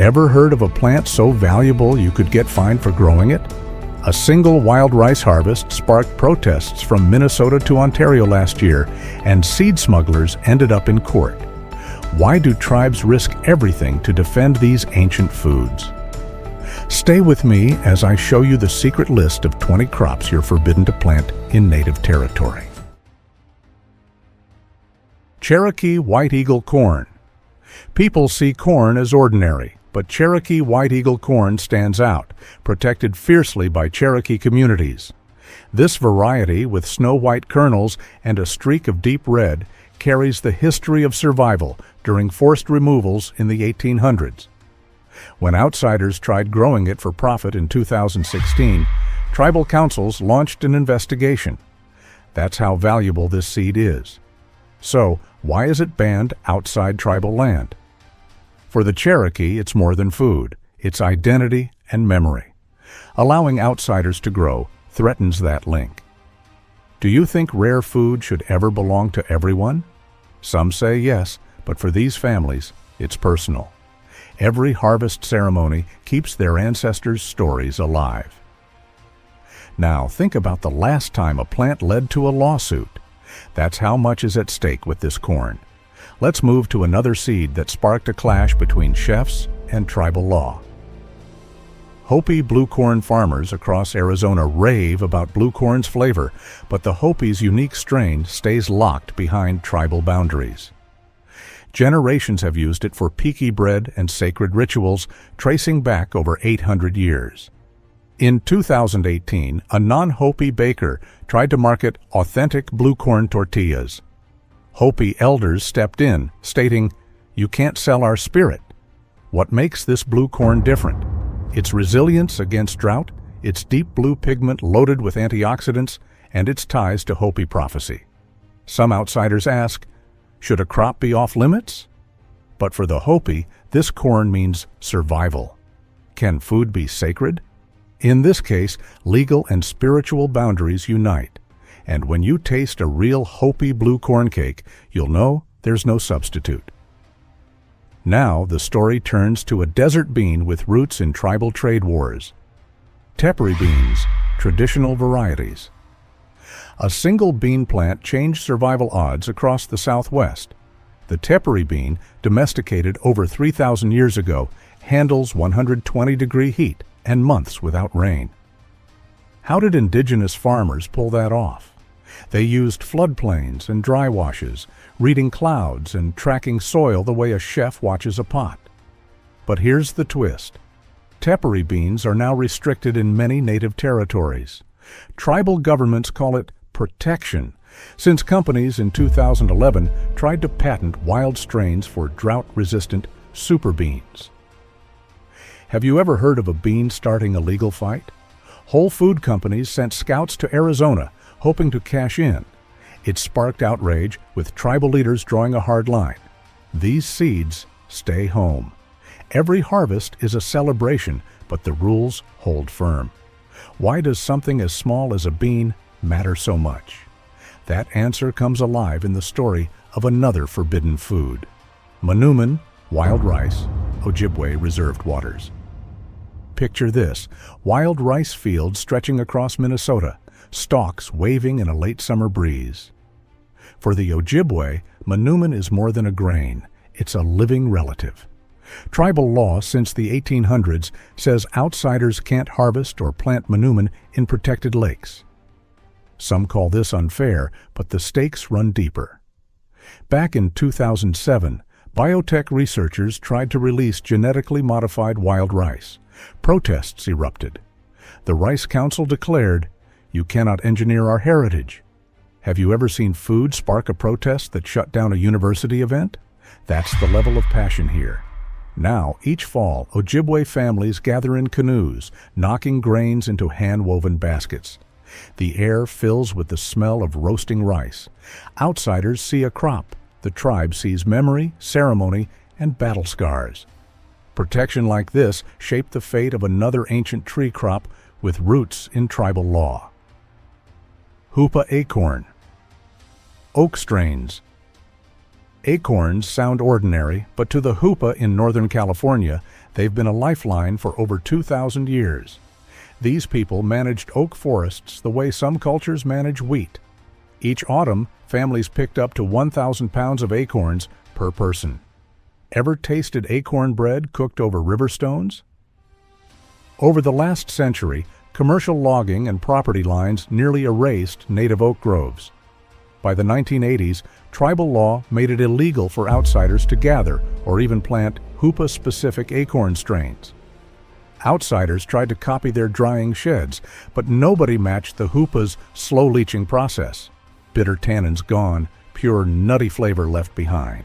Ever heard of a plant so valuable you could get fined for growing it? A single wild rice harvest sparked protests from Minnesota to Ontario last year, and seed smugglers ended up in court. Why do tribes risk everything to defend these ancient foods? Stay with me as I show you the secret list of 20 crops you're forbidden to plant in native territory. Cherokee White Eagle Corn. People see corn as ordinary, but Cherokee White Eagle corn stands out, protected fiercely by Cherokee communities. This variety, with snow-white kernels and a streak of deep red, carries the history of survival during forced removals in the 1800s. When outsiders tried growing it for profit in 2016, tribal councils launched an investigation. That's how valuable this seed is. So, why is it banned outside tribal land? For the Cherokee, it's more than food. It's identity and memory. Allowing outsiders to grow threatens that link. Do you think rare food should ever belong to everyone? Some say yes, but for these families, it's personal. Every harvest ceremony keeps their ancestors' stories alive. Now, think about the last time a plant led to a lawsuit. That's how much is at stake with this corn. Let's move to another seed that sparked a clash between chefs and tribal law. Hopi blue corn farmers across Arizona rave about blue corn's flavor, but the Hopi's unique strain stays locked behind tribal boundaries. Generations have used it for peaky bread and sacred rituals, tracing back over 800 years. In 2018, a non-Hopi baker tried to market authentic blue corn tortillas. Hopi elders stepped in, stating, "You can't sell our spirit." What makes this blue corn different? Its resilience against drought, its deep blue pigment loaded with antioxidants, and its ties to Hopi prophecy. Some outsiders ask, should a crop be off limits? But for the Hopi, this corn means survival. Can food be sacred? In this case, legal and spiritual boundaries unite. And when you taste a real Hopi blue corn cake, you'll know there's no substitute. Now the story turns to a desert bean with roots in tribal trade wars. Tepary beans, traditional varieties. A single bean plant changed survival odds across the Southwest. The Tepary bean, domesticated over 3,000 years ago, handles 120-degree heat and months without rain. How did indigenous farmers pull that off? They used floodplains and dry washes, reading clouds and tracking soil the way a chef watches a pot. But here's the twist. Tepary beans are now restricted in many native territories. Tribal governments call it protection, since companies in 2011 tried to patent wild strains for drought-resistant super beans. Have you ever heard of a bean starting a legal fight? Whole food companies sent scouts to Arizona, hoping to cash in. It sparked outrage, with tribal leaders drawing a hard line. These seeds stay home. Every harvest is a celebration, but the rules hold firm. Why does something as small as a bean matter so much? That answer comes alive in the story of another forbidden food. Manoomin, wild rice, Ojibway reserved waters. Picture this, wild rice fields stretching across Minnesota, stalks waving in a late summer breeze. For the Ojibway, manoomin is more than a grain, it's a living relative. Tribal law since the 1800s says outsiders can't harvest or plant manoomin in protected lakes. Some call this unfair, but the stakes run deeper. Back in 2007, biotech researchers tried to release genetically modified wild rice. Protests erupted. The Rice Council declared, "You cannot engineer our heritage." Have you ever seen food spark a protest that shut down a university event? That's the level of passion here. Now, each fall, Ojibway families gather in canoes, knocking grains into hand-woven baskets. The air fills with the smell of roasting rice. Outsiders see a crop. The tribe sees memory, ceremony, and battle scars. Protection like this shaped the fate of another ancient tree crop with roots in tribal law. Hoopa acorn. Oak strains. Acorns sound ordinary, but to the Hoopa in Northern California, they've been a lifeline for over 2,000 years. These people managed oak forests the way some cultures manage wheat. Each autumn, families picked up to 1,000 pounds of acorns per person. Ever tasted acorn bread cooked over river stones? Over the last century, commercial logging and property lines nearly erased native oak groves. By the 1980s, tribal law made it illegal for outsiders to gather or even plant Hoopa-specific acorn strains. Outsiders tried to copy their drying sheds, but nobody matched the Hoopa's slow leaching process. Bitter tannins gone, pure nutty flavor left behind.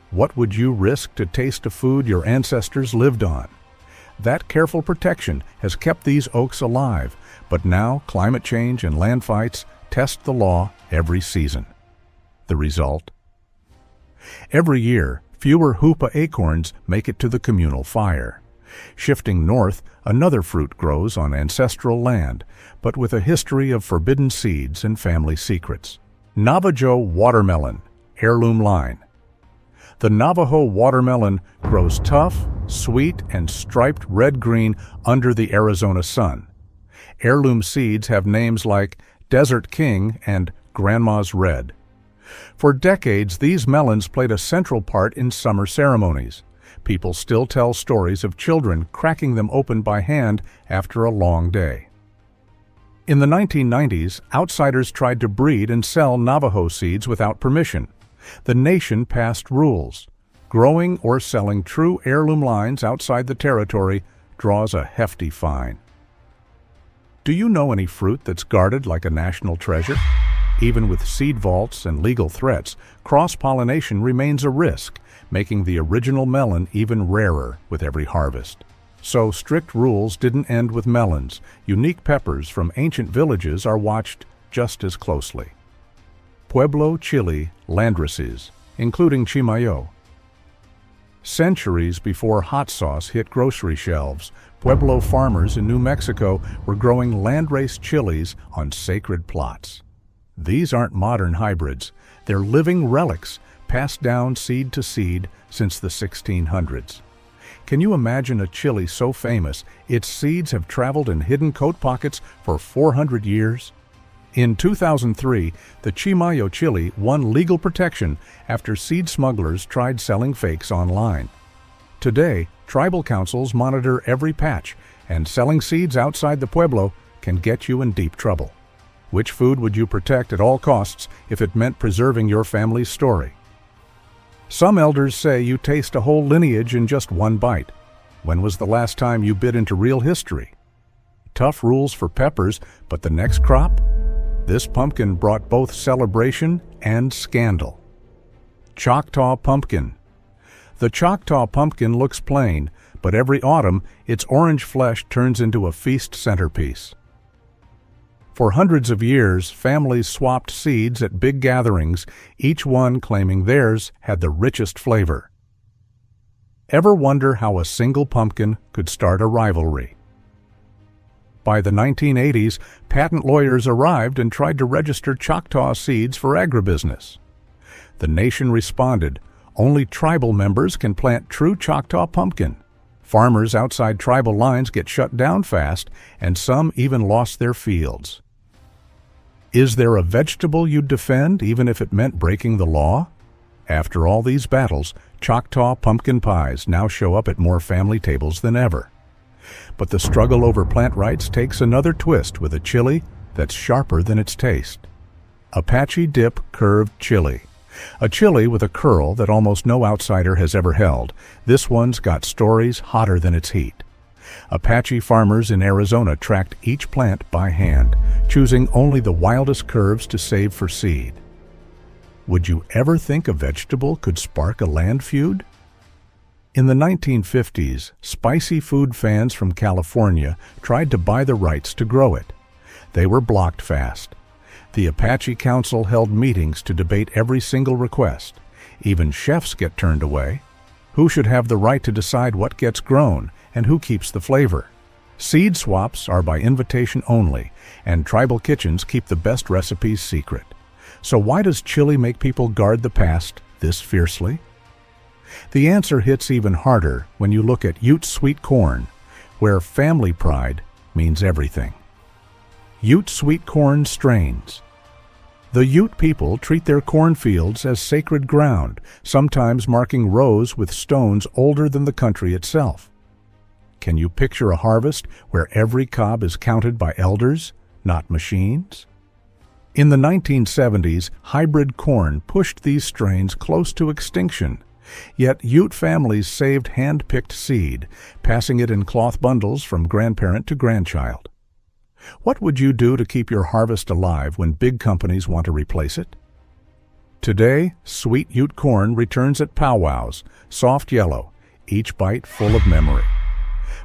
What would you risk to taste a food your ancestors lived on? That careful protection has kept these oaks alive, but now climate change and land fights test the law every season. The result? Every year, fewer Hoopa acorns make it to the communal fire. Shifting north, another fruit grows on ancestral land, but with a history of forbidden seeds and family secrets. Navajo watermelon, heirloom line. The Navajo watermelon grows tough, sweet, and striped red-green under the Arizona sun. Heirloom seeds have names like Desert King and Grandma's Red. For decades, these melons played a central part in summer ceremonies. People still tell stories of children cracking them open by hand after a long day. In the 1990s, outsiders tried to breed and sell Navajo seeds without permission. The nation passed rules. Growing or selling true heirloom lines outside the territory draws a hefty fine. Do you know any fruit that's guarded like a national treasure? Even with seed vaults and legal threats, cross-pollination remains a risk, making the original melon even rarer with every harvest. So strict rules didn't end with melons. Unique peppers from ancient villages are watched just as closely. Pueblo chili landraces, including chimayo. Centuries before hot sauce hit grocery shelves, Pueblo farmers in New Mexico were growing landrace chilies on sacred plots. These aren't modern hybrids. They're living relics, passed down seed to seed since the 1600s. Can you imagine a chili so famous its seeds have traveled in hidden coat pockets for 400 years? In 2003, the Chimayo chili won legal protection after seed smugglers tried selling fakes online. Today, tribal councils monitor every patch, and selling seeds outside the Pueblo can get you in deep trouble. Which food would you protect at all costs if it meant preserving your family's story? Some elders say you taste a whole lineage in just one bite. When was the last time you bit into real history? Tough rules for peppers, but the next crop? This pumpkin brought both celebration and scandal. Choctaw pumpkin. The Choctaw pumpkin looks plain, but every autumn its orange flesh turns into a feast centerpiece. For hundreds of years, families swapped seeds at big gatherings, each one claiming theirs had the richest flavor. Ever wonder how a single pumpkin could start a rivalry? By the 1980s, patent lawyers arrived and tried to register Choctaw seeds for agribusiness. The nation responded, only tribal members can plant true Choctaw pumpkin. Farmers outside tribal lines get shut down fast, and some even lost their fields. Is there a vegetable you'd defend even if it meant breaking the law? After all these battles, Choctaw pumpkin pies now show up at more family tables than ever. But the struggle over plant rights takes another twist with a chili that's sharper than its taste. Apache dip curved chili. A chili with a curl that almost no outsider has ever held. This one's got stories hotter than its heat. Apache farmers in Arizona tracked each plant by hand, choosing only the wildest curves to save for seed. Would you ever think a vegetable could spark a land feud? In the 1950s, spicy food fans from California tried to buy the rights to grow it. They were blocked fast. The Apache Council held meetings to debate every single request. Even chefs get turned away. Who should have the right to decide what gets grown and who keeps the flavor? Seed swaps are by invitation only, and tribal kitchens keep the best recipes secret. So why does chili make people guard the past this fiercely? The answer hits even harder when you look at Ute sweet corn, where family pride means everything. Ute sweet corn strains. The Ute people treat their cornfields as sacred ground, sometimes marking rows with stones older than the country itself. Can you picture a harvest where every cob is counted by elders, not machines? In the 1970s, hybrid corn pushed these strains close to extinction, yet Ute families saved hand-picked seed, passing it in cloth bundles from grandparent to grandchild. What would you do to keep your harvest alive when big companies want to replace it? Today, sweet Ute corn returns at powwows, soft yellow, each bite full of memory.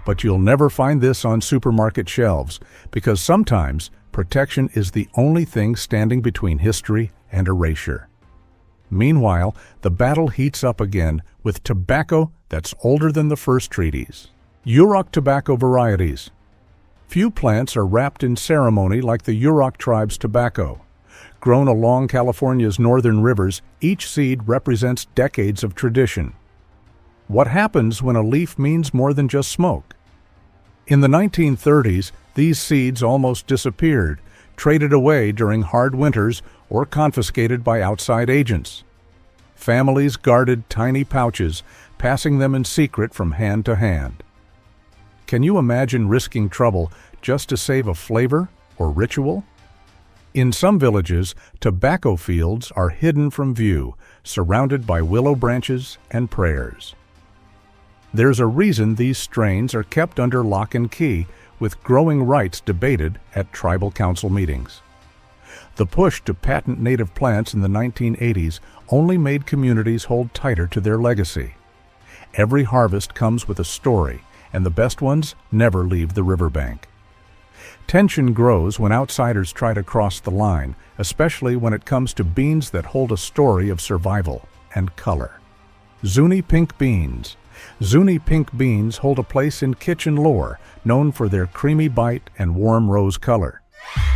But you'll never find this on supermarket shelves, because sometimes protection is the only thing standing between history and erasure. Meanwhile, the battle heats up again with tobacco that's older than the first treaties. Yurok tobacco varieties. Few plants are wrapped in ceremony like the Yurok tribe's tobacco. Grown along California's northern rivers, each seed represents decades of tradition. What happens when a leaf means more than just smoke? In the 1930s, these seeds almost disappeared, traded away during hard winters, or confiscated by outside agents. Families guarded tiny pouches, passing them in secret from hand to hand. Can you imagine risking trouble just to save a flavor or ritual? In some villages, tobacco fields are hidden from view, surrounded by willow branches and prayers. There's a reason these strains are kept under lock and key, with growing rights debated at tribal council meetings. The push to patent native plants in the 1980s only made communities hold tighter to their legacy. Every harvest comes with a story, and the best ones never leave the riverbank. Tension grows when outsiders try to cross the line, especially when it comes to beans that hold a story of survival and color. Zuni pink beans. Zuni pink beans hold a place in kitchen lore, known for their creamy bite and warm rose color.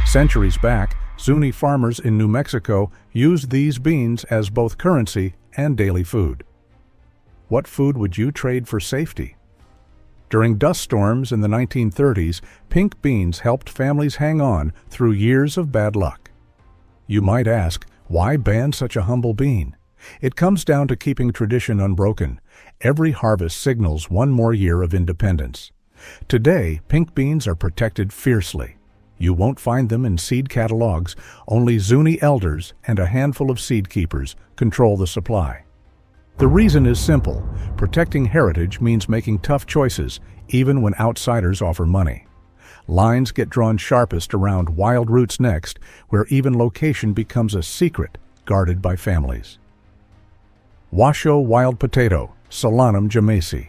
Centuries back, Zuni farmers in New Mexico used these beans as both currency and daily food. What food would you trade for safety? During dust storms in the 1930s, pink beans helped families hang on through years of bad luck. You might ask, why ban such a humble bean? It comes down to keeping tradition unbroken. Every harvest signals one more year of independence. Today, pink beans are protected fiercely. You won't find them in seed catalogs. Only Zuni elders and a handful of seed keepers control the supply. The reason is simple. Protecting heritage means making tough choices, even when outsiders offer money. Lines get drawn sharpest around wild roots next, where even location becomes a secret guarded by families. Washoe wild potato, Solanum jamesi.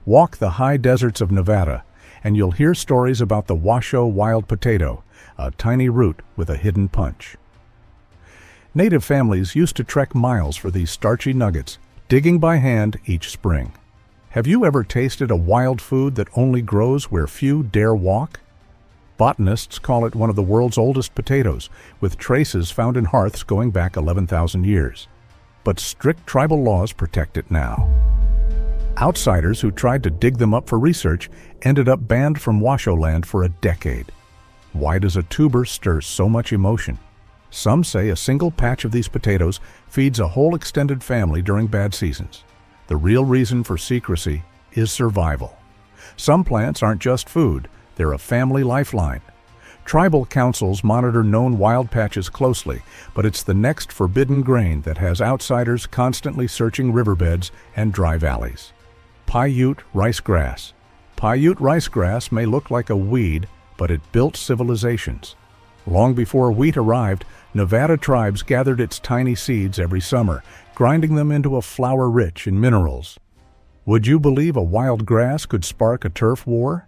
Walk the high deserts of Nevada, and you'll hear stories about the Washoe wild potato, a tiny root with a hidden punch. Native families used to trek miles for these starchy nuggets, digging by hand each spring. Have you ever tasted a wild food that only grows where few dare walk? Botanists call it one of the world's oldest potatoes, with traces found in hearths going back 11,000 years. But strict tribal laws protect it now. Outsiders who tried to dig them up for research ended up banned from Washoe land for a decade. Why does a tuber stir so much emotion? Some say a single patch of these potatoes feeds a whole extended family during bad seasons. The real reason for secrecy is survival. Some plants aren't just food, they're a family lifeline. Tribal councils monitor known wild patches closely, but it's the next forbidden grain that has outsiders constantly searching riverbeds and dry valleys. Pyute ricegrass. Pyute ricegrass may look like a weed, but it built civilizations. Long before wheat arrived, Nevada tribes gathered its tiny seeds every summer, grinding them into a flour rich in minerals. Would you believe a wild grass could spark a turf war?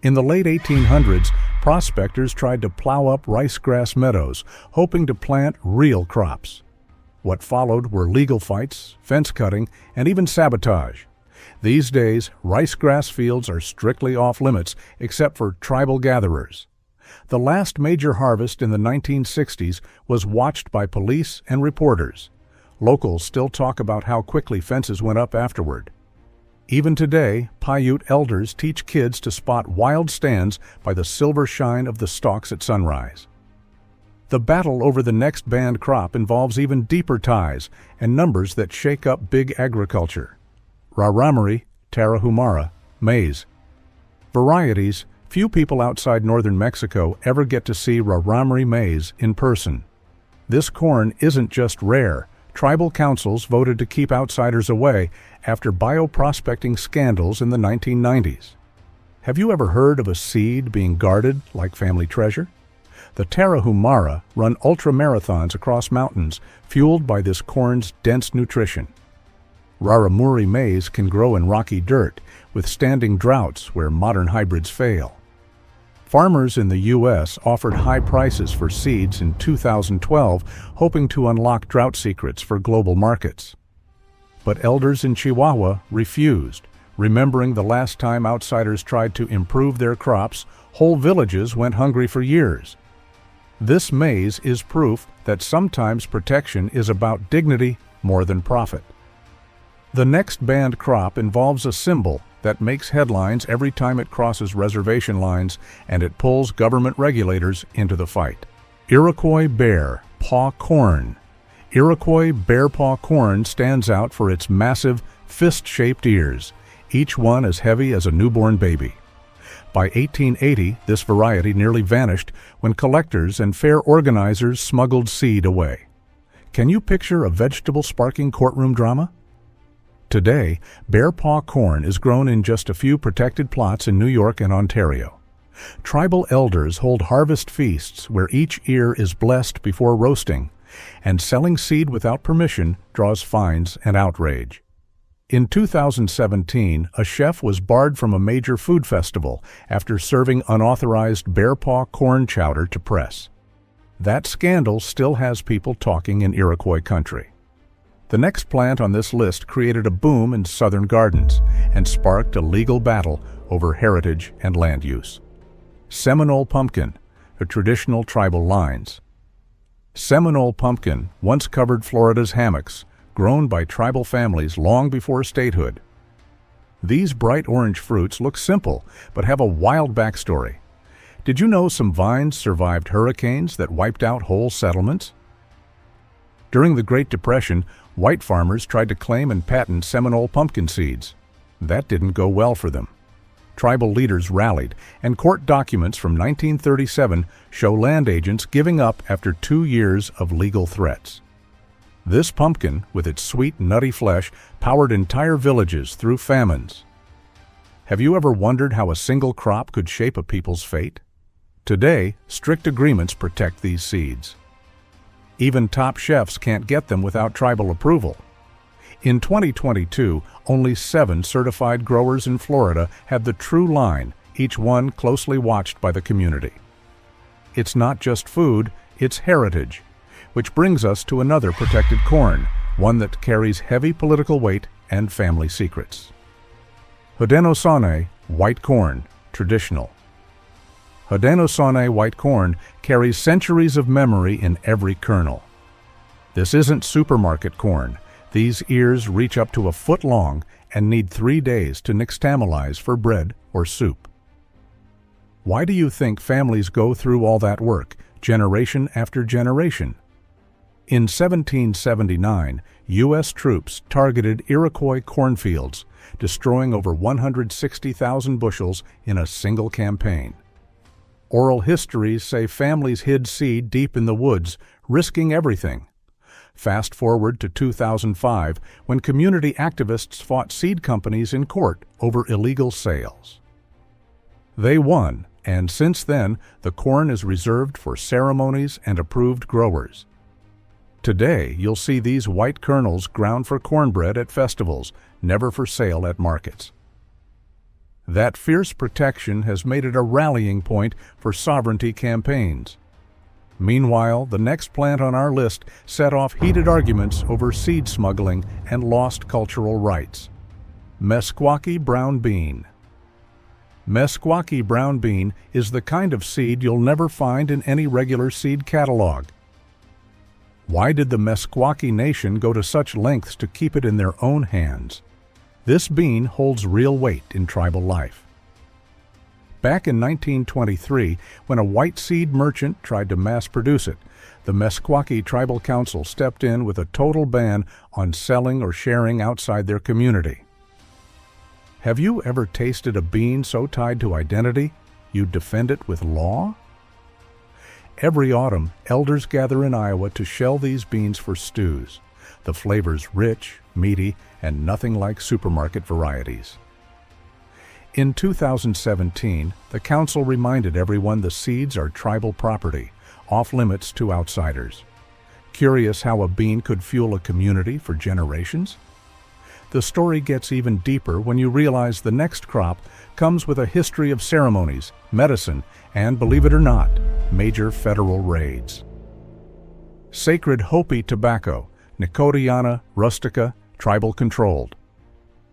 In the late 1800s, prospectors tried to plow up ricegrass meadows, hoping to plant real crops. What followed were legal fights, fence cutting, and even sabotage. These days, ricegrass fields are strictly off limits except for tribal gatherers. The last major harvest in the 1960s was watched by police and reporters. Locals still talk about how quickly fences went up afterward. Even today, Pyute elders teach kids to spot wild stands by the silver shine of the stalks at sunrise. The battle over the next banned crop involves even deeper ties and numbers that shake up big agriculture. Raramuri, Tarahumara, maize. Varieties. Few people outside northern Mexico ever get to see Raramuri maize in person. This corn isn't just rare. Tribal councils voted to keep outsiders away after bioprospecting scandals in the 1990s. Have you ever heard of a seed being guarded like family treasure? The Tarahumara run ultramarathons across mountains, fueled by this corn's dense nutrition. Raramuri maize can grow in rocky dirt, withstanding droughts where modern hybrids fail. Farmers in the U.S. offered high prices for seeds in 2012, hoping to unlock drought secrets for global markets. But elders in Chihuahua refused. Remembering the last time outsiders tried to improve their crops, whole villages went hungry for years. This maize is proof that sometimes protection is about dignity more than profit. The next banned crop involves a symbol that makes headlines every time it crosses reservation lines, and it pulls government regulators into the fight. Iroquois bear paw corn. Iroquois bear paw corn stands out for its massive, fist-shaped ears, each one as heavy as a newborn baby. By 1880, this variety nearly vanished when collectors and fair organizers smuggled seed away. Can you picture a vegetable-sparking courtroom drama? Today, bear paw corn is grown in just a few protected plots in New York and Ontario. Tribal elders hold harvest feasts where each ear is blessed before roasting, and selling seed without permission draws fines and outrage. In 2017, a chef was barred from a major food festival after serving unauthorized bear paw corn chowder to press. That scandal still has people talking in Iroquois country. The next plant on this list created a boom in southern gardens and sparked a legal battle over heritage and land use. Seminole pumpkin, the traditional tribal lines. Seminole pumpkin once covered Florida's hammocks, grown by tribal families long before statehood. These bright orange fruits look simple, but have a wild backstory. Did you know some vines survived hurricanes that wiped out whole settlements? During the Great Depression, white farmers tried to claim and patent Seminole pumpkin seeds. That didn't go well for them. Tribal leaders rallied, and court documents from 1937 show land agents giving up after 2 years of legal threats. This pumpkin, with its sweet, nutty flesh, powered entire villages through famines. Have you ever wondered how a single crop could shape a people's fate? Today, strict agreements protect these seeds. Even top chefs can't get them without tribal approval. In 2022, only 7 certified growers in Florida had the true line, each one closely watched by the community. It's not just food, it's heritage. Which brings us to another protected corn, one that carries heavy political weight and family secrets. Haudenosaunee, white corn, traditional. Haudenosaunee white corn carries centuries of memory in every kernel. This isn't supermarket corn. These ears reach up to a foot long and need 3 days to nixtamalize for bread or soup. Why do you think families go through all that work, generation after generation? In 1779, U.S. troops targeted Iroquois cornfields, destroying over 160,000 bushels in a single campaign. Oral histories say families hid seed deep in the woods, risking everything. Fast forward to 2005, when community activists fought seed companies in court over illegal sales. They won, and since then, the corn is reserved for ceremonies and approved growers. Today, you'll see these white kernels ground for cornbread at festivals, never for sale at markets. That fierce protection has made it a rallying point for sovereignty campaigns. Meanwhile, the next plant on our list set off heated arguments over seed smuggling and lost cultural rights. Meskwaki brown bean. Meskwaki brown bean is the kind of seed you'll never find in any regular seed catalog. Why did the Meskwaki Nation go to such lengths to keep it in their own hands? This bean holds real weight in tribal life. Back in 1923, when a white seed merchant tried to mass-produce it, the Meskwaki Tribal Council stepped in with a total ban on selling or sharing outside their community. Have you ever tasted a bean so tied to identity, you'd defend it with law? Every autumn, elders gather in Iowa to shell these beans for stews. The flavor's rich, meaty, and nothing like supermarket varieties. In 2017, the council reminded everyone the seeds are tribal property, off-limits to outsiders. Curious how a bean could fuel a community for generations? The story gets even deeper when you realize the next crop comes with a history of ceremonies, medicine, and, believe it or not, major federal raids. Sacred Hopi tobacco, Nicotiana rustica, tribal-controlled.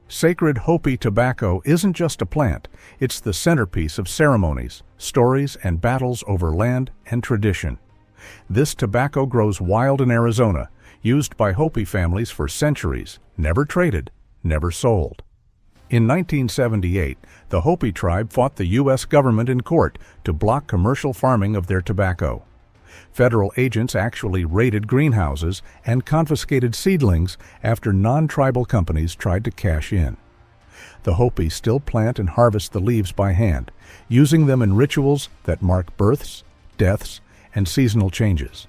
Sacred Hopi tobacco isn't just a plant, it's the centerpiece of ceremonies, stories, and battles over land and tradition. This tobacco grows wild in Arizona, used by Hopi families for centuries, never traded, never sold. In 1978, the Hopi tribe fought the U.S. government in court to block commercial farming of their tobacco. Federal agents actually raided greenhouses and confiscated seedlings after non-tribal companies tried to cash in. The Hopi still plant and harvest the leaves by hand, using them in rituals that mark births, deaths, and seasonal changes.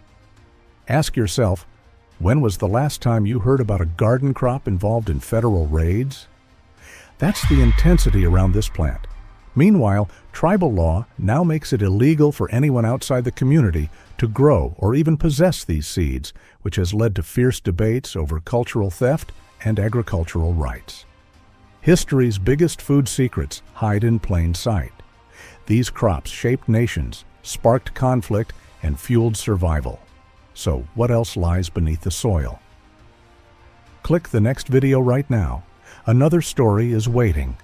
Ask yourself, when was the last time you heard about a garden crop involved in federal raids? That's the intensity around this plant. Meanwhile, tribal law now makes it illegal for anyone outside the community to grow or even possess these seeds, which has led to fierce debates over cultural theft and agricultural rights. History's biggest food secrets hide in plain sight. These crops shaped nations, sparked conflict, and fueled survival. So what else lies beneath the soil? Click the next video right now. Another story is waiting.